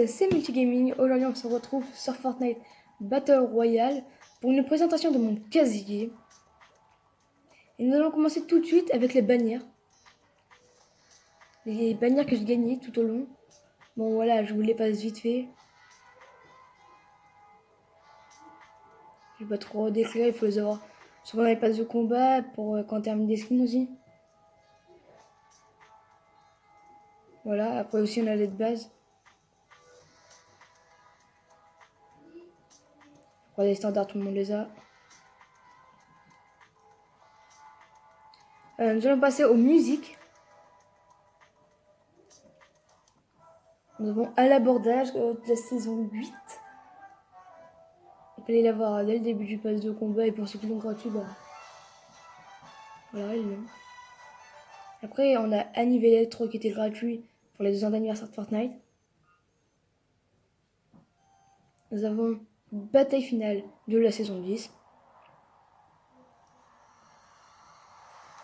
c'est Multigaming. Aujourd'hui, on se retrouve sur Fortnite Battle Royale pour une présentation de mon casier. Et nous allons commencer tout de suite avec les bannières. Les bannières que j'ai gagnées tout au long. Bon, voilà, je vous les passe vite fait. Je vais pas trop décrire, il faut les avoir souvent dans les passes de combat pour quand on termine des skins aussi. Voilà, après aussi on a les de base. Pour les standards, tout le monde les a. Nous allons passer aux musiques. Nous avons à l'abordage de la saison 8. Il fallait l'avoir dès le début du pass de combat et pour ceux qui l'ont gratuit, bah voilà, ils l'ont. Après, on a Anniv Electro qui était gratuit pour les 2 ans d'anniversaire de Fortnite. Nous avons Bataille finale de la saison 10.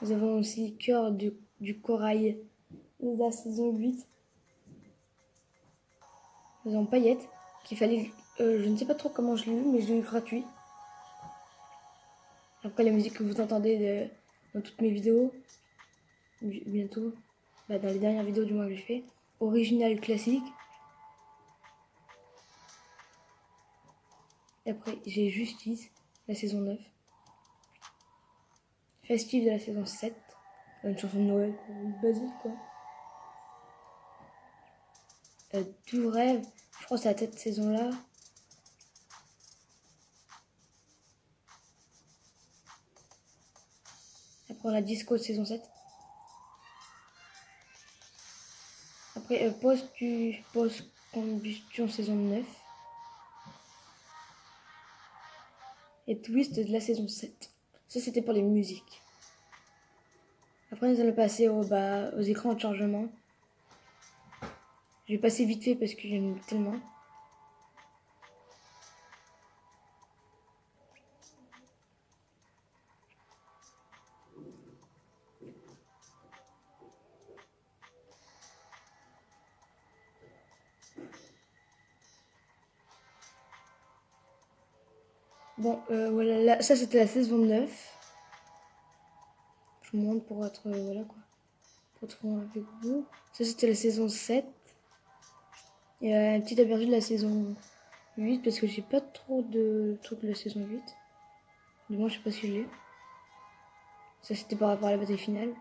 Nous avons aussi Cœur du Corail de la saison 8. Nous avons Paillette, qu'il fallait... je ne sais pas trop comment je l'ai eu, mais je l'ai eu gratuit. Après, la musique que vous entendez dans toutes mes vidéos, bientôt, dans les dernières vidéos du moins que j'ai fait, original classique. Et après, j'ai Justice, la saison 9. Festive de la saison 7. Une chanson de Noël, basique quoi. Tout rêve, je crois que c'est à cette saison-là. Après, on a Disco de saison 7. Après, Post-Combustion saison 9. Et Twist de la saison 7. Ça, c'était pour les musiques. Après, nous allons passer aux écrans de chargement. Je vais passer vite fait parce que j'aime tellement. Bon, voilà, là, ça c'était la saison 9. Je vous montre pour être, voilà quoi, pour être avec vous. Ça c'était la saison 7. Et un petit aperçu de la saison 8 parce que j'ai pas trop de trucs de la saison 8. Du moins, je sais pas si je l'ai. Ça c'était par rapport à la bataille finale.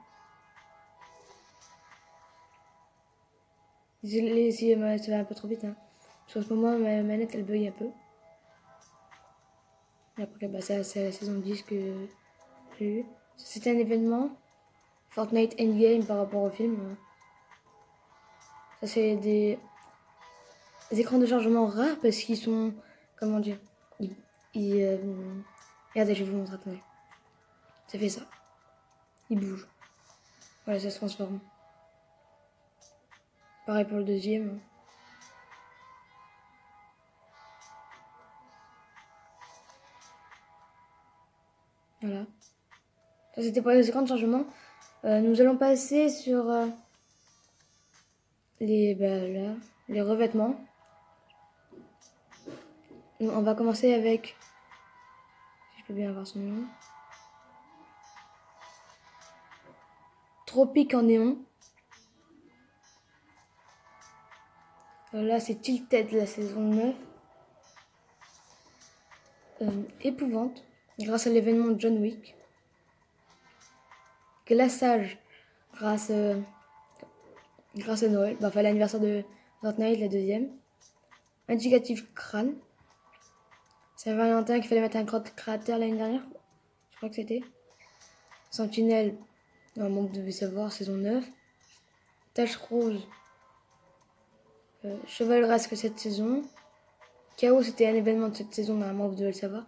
Désolé si ça va un peu trop vite, hein. Parce qu'en ce moment, ma manette elle bug un peu. Et après, bah, ça c'est la saison 10 que j'ai eu. C'était un événement. Fortnite Endgame par rapport au film. Ça c'est des écrans de chargement rares parce qu'ils sont, comment dire, regardez, je vais vous montrer, attendez. Ça fait ça. Il bouge. Voilà, ça se transforme. Pareil pour le deuxième. Voilà. Ça c'était pour les écrans de chargement. Nous allons passer sur les revêtements. On va commencer avec, si je peux bien avoir son nom, Tropique en néon. Là c'est Tilted la saison 9. Épouvante, grâce à l'événement de John Wick. Glaçage, grâce à Noël, enfin l'anniversaire de Fortnite, la deuxième. Indicatif crâne. C'est Valentin qu'il fallait mettre un cratère l'année dernière. Je crois que c'était. Sentinelle, normalement vous devez savoir, saison 9. Tache rose. Chevaleresque cette saison. Chaos, c'était un événement de cette saison, normalement vous devez le savoir.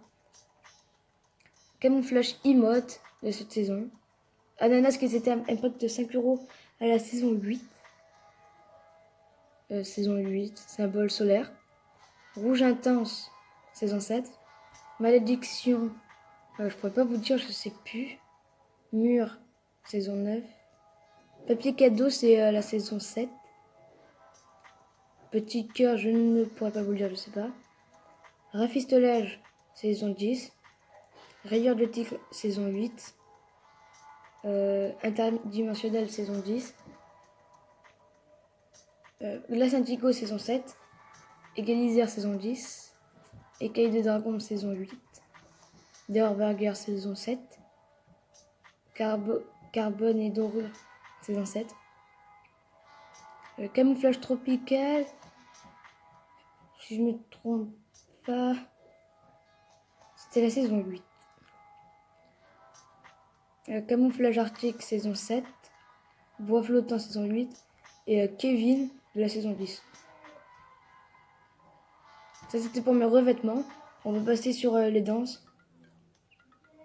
Camouflage emote de cette saison. Ananas qui était un pack de 5 € à la saison 8. Saison 8, symbole solaire. Rouge intense, saison 7. Malédiction, je pourrais pas vous dire, je sais plus. Mur, saison 9. Papier cadeau, c'est la saison 7. Petit cœur, je ne pourrais pas vous le dire, je sais pas. Rafistolage, saison 10. Rayure de tigre, saison 8. Interdimensionnel, saison 10. Glace Indigo, saison 7. Égaliseur, saison 10. Écaille de dragon, saison 8. Burger, saison 7. Carbone et dorure, saison 7. Camouflage tropical, si je me trompe pas, c'était la saison 8. Camouflage arctique, saison 7. Bois flottant, saison 8. Et Kevin de la saison 10. Ça, c'était pour mes revêtements. On va passer sur les danses.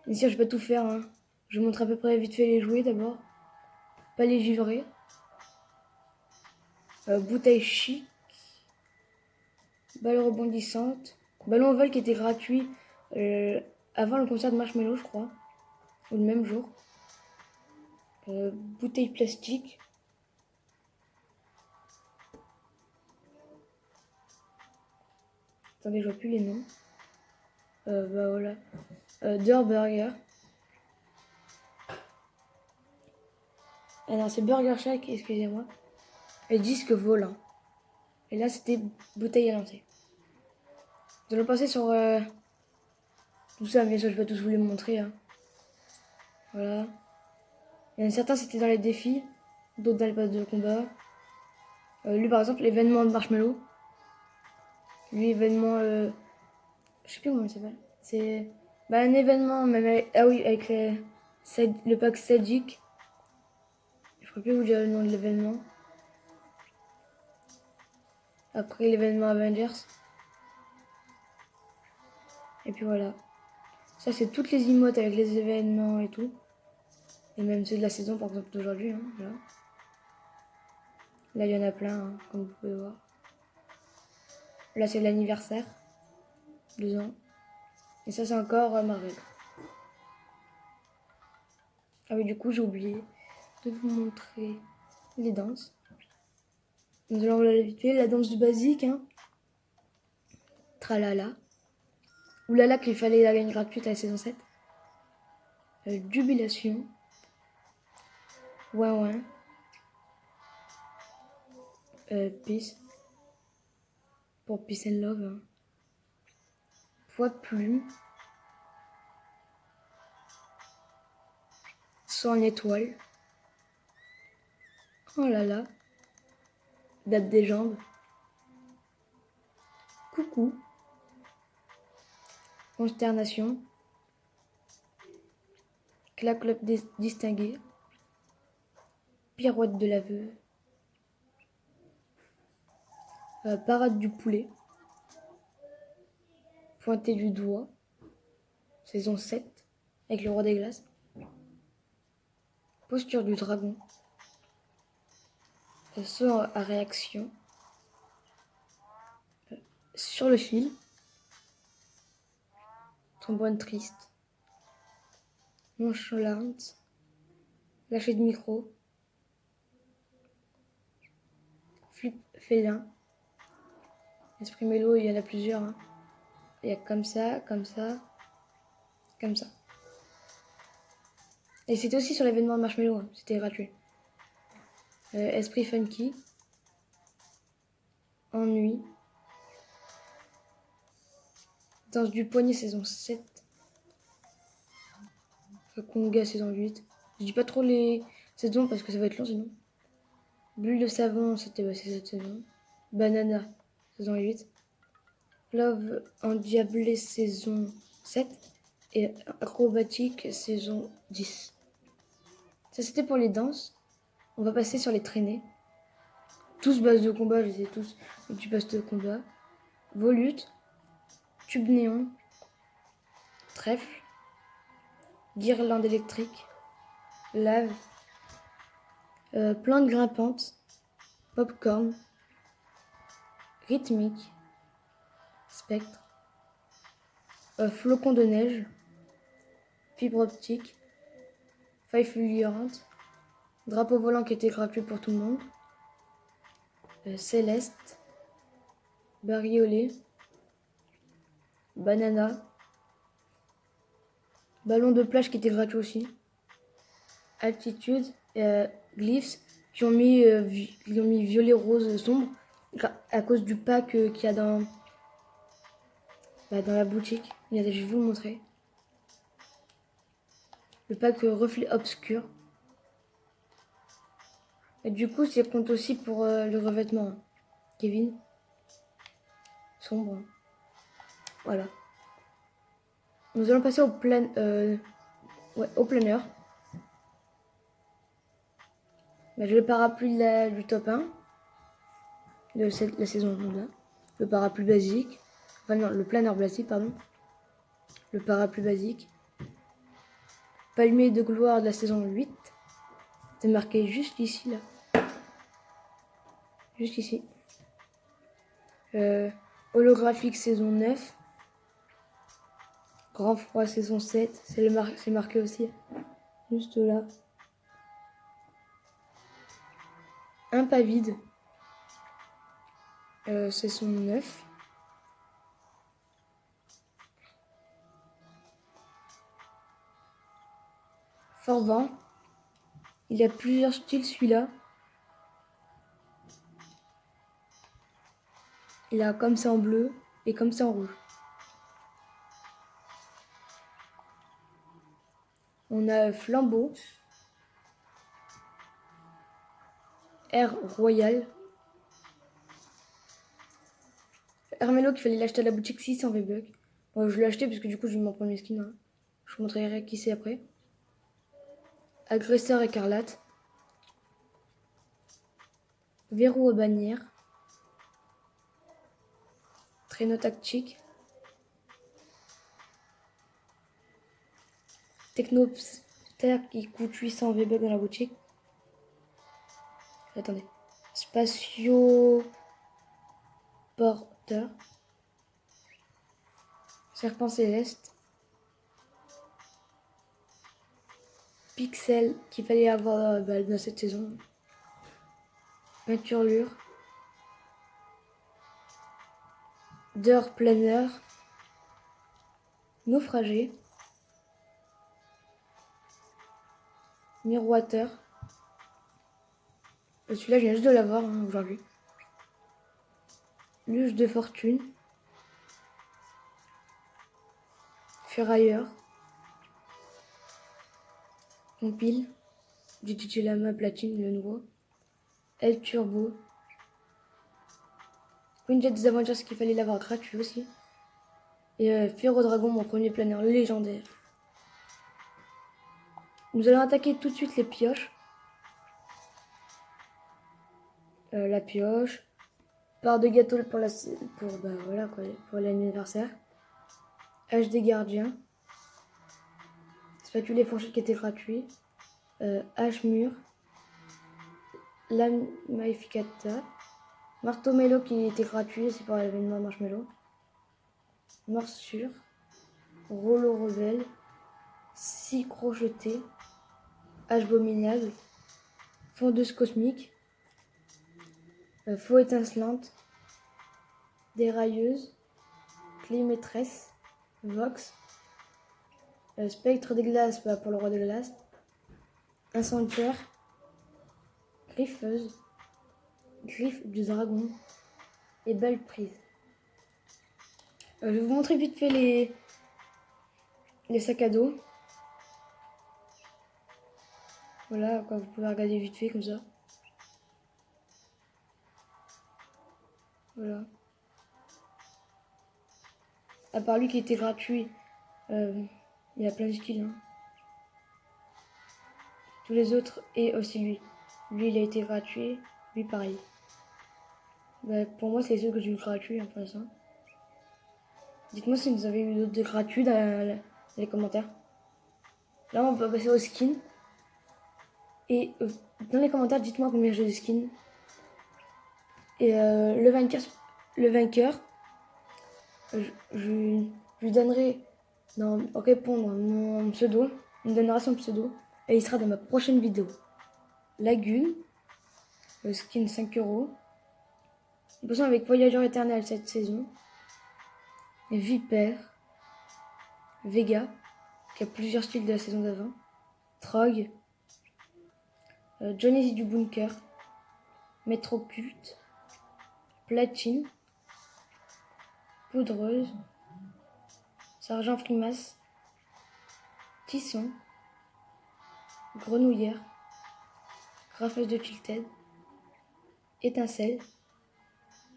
Ici, je vais pas tout faire. Hein. Je vous montre à peu près vite fait les jouets d'abord. Pas les givrés. Bouteille chic. Balle rebondissante. Ballon ovale qui était gratuit avant le concert de Marshmello, je crois. Ou le même jour. Bouteille plastique. Attendez, je vois plus les noms. Bah voilà. Burger. Ah non, c'est Burger Shack, excusez-moi. Et disque volant. Et là, c'était bouteille à lancer. Nous allons passer sur tout ça, bien sûr, je vais pas tous vous les montrer. Hein. Voilà. Il y en a certains, c'était dans les défis. D'autres dans les passes de combat. Lui, par exemple, l'événement de Marshmello. Lui, événement... je sais plus comment il s'appelle. C'est un événement, même avec... Ah oui, avec le pack Sadic. Je ne pourrais plus vous dire le nom de l'événement. Après l'événement Avengers. Et puis voilà. Ça, c'est toutes les emotes avec les événements et tout. Et même ceux de la saison, par exemple, d'aujourd'hui. Hein, voilà. Là, il y en a plein, hein, comme vous pouvez voir. Là, c'est l'anniversaire. 2 ans. Et ça, c'est encore Marvel. Ah oui, du coup, j'ai oublié de vous montrer les danses. Nous allons la vite fait. La danse du basique. Hein. Tralala. Oulala, qu'il fallait la gagner gratuite à la saison 7. Jubilation. Ouais, ouais. Peace. Pour Peace and Love. Hein. Poids de plume. Sans étoile. Oh là là. Date des jambes. Coucou. Consternation. Claclope distingué. Pirouette de l'aveu. Parade du poulet. Pointé du doigt. Saison 7. Avec le roi des glaces. Posture du dragon. Saut à réaction. Sur le fil. Trombone triste. Nonchalante. Lâcher de micro. Flip félin. Esprit mélo, il y en a plusieurs. Hein. Il y a comme ça, comme ça, comme ça. Et c'était aussi sur l'événement de Marshmello, hein. C'était gratuit. Esprit funky. Ennui. Danse du poignet saison 7. Conga saison 8. Je dis pas trop les saisons parce que ça va être long sinon. Bulle de savon, c'est cette saison. Banana saison 8. Love endiablé saison 7. Et acrobatique saison 10. Ça c'était pour les danses. On va passer sur les traînées. Tous base de combat, je les ai tous du base de combat. Volute. Tube néon. Trèfle. Guirlande électrique. Lave. Plante grimpante. Popcorn. Rythmique. Spectre. Flocon de neige. Fibre optique. Faille fulgurante. Drapeau volant qui était gratuit pour tout le monde. Céleste. Bariolé, Banana, Ballon de plage qui était gratuit aussi, Altitude, Glyphs qui ont mis violet rose sombre à cause du pack qu'il y a dans la boutique. Je vais vous montrer. Le pack reflet obscur. Et du coup, c'est compte aussi pour le revêtement. Kevin. Sombre. Voilà. Nous allons passer au au planeur. J'ai le parapluie du top 1 de la saison 1 là. Le parapluie basique. Enfin non, le planeur basique, pardon. Le parapluie basique. Palmier de gloire de la saison 8. C'est marqué juste ici là. Juste ici. Holographique saison 9. Grand froid saison 7. C'est marqué aussi. Juste là. Un pas vide. Saison 9. Fort vent. Il a plusieurs styles celui-là. Il a comme ça en bleu et comme ça en rouge. On a Flambeau. Air Royal. Hermelo qu'il fallait l'acheter à la boutique 600 V-Bucks. Bon, je l'ai acheté parce que du coup j'ai eu mon premier skin. Hein. Je vous montrerai qui c'est après. Agresseur écarlate. Verrou aux bannières. Traîneau tactique. Technopter qui coûte 800 V-Bucks dans la boutique. Attendez. Spatio Porteur. Serpent céleste. Pixel qu'il fallait avoir dans cette saison. Peinturlure. D'heure planeur. Naufragé. Miroiteur. Celui-là, je viens juste de l'avoir aujourd'hui. Luge de fortune. Ferrailleur. Compile. Du DJ Lama Platine, le nouveau. El Turbo. Queen Jet des Avengers, qu'il fallait l'avoir gratuit aussi. Et Ferro Dragon, mon premier planeur légendaire. Nous allons attaquer tout de suite les pioches. La pioche. Part de gâteau pour l'anniversaire. Hache des gardiens. Spatule et fourchette qui était gratuit. Hache mur. Lame maïficata. Marteau mélo qui était gratuit, c'est pour l'événement marshmallow. Morsure. Rouleau rebelle. Scie crochetée. Hache abominable. Fondeuse cosmique. Faux étincelante. Dérailleuse. Clé maîtresse. Vox. Spectre des glaces pour le roi de glace. Incendiaire. Griffeuse. Griffe du dragon. Et belle prise. Je vais vous montrer vite fait les sacs à dos. Voilà, quoi, vous pouvez regarder vite fait comme ça. Voilà. À part lui qui était gratuit, il y a plein de skills. Hein. Tous les autres et aussi lui. Lui, il a été gratuit. Lui, pareil. Pour moi, c'est ceux que j'ai eu gratuits pour l'instant. Dites-moi si vous avez eu d'autres gratuits dans les commentaires. Là, on va passer aux skins. Et dans les commentaires, dites-moi combien j'ai de skins. Et le vainqueur, je lui donnerai en répondre mon pseudo. Il me donnera son pseudo. Et il sera dans ma prochaine vidéo. Lagune. Le skin 5 €. Nous passons avec Voyageur éternel cette saison. Et Vipère. Vega, qui a plusieurs styles de la saison d'avant. Trog. Johnny du Bunker. Métro Culte. Platine. Poudreuse. Sergent Frimas. Tisson. Grenouillère. Graffeuse de Tilted. Étincelle.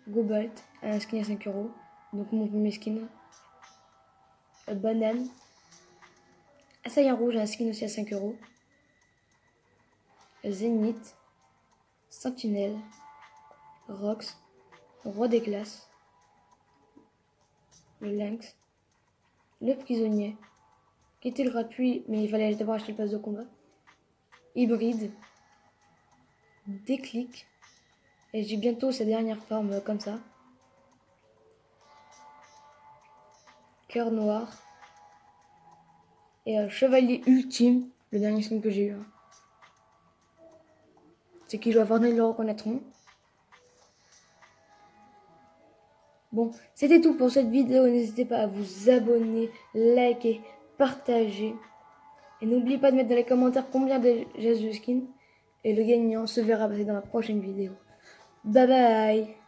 Gobalt, un skin à 5€. Donc mon premier skin. Banane. Assaillant rouge, un skin aussi à 5€. Zénith. Sentinelle. Rox. Roi des glaces. Le lynx. Le prisonnier. Qui était le gratuit, mais il fallait d'abord acheter le pass de combat. Hybride. Déclic. Et j'ai bientôt sa dernière forme comme ça. Cœur noir. Et chevalier ultime, le dernier skin que j'ai eu. Ceux qui jouent à Fortnite le reconnaîtront. Bon, c'était tout pour cette vidéo. N'hésitez pas à vous abonner, liker, partager. Et n'oubliez pas de mettre dans les commentaires combien de gestes de skin. Et le gagnant se verra passer dans la prochaine vidéo. Bye bye.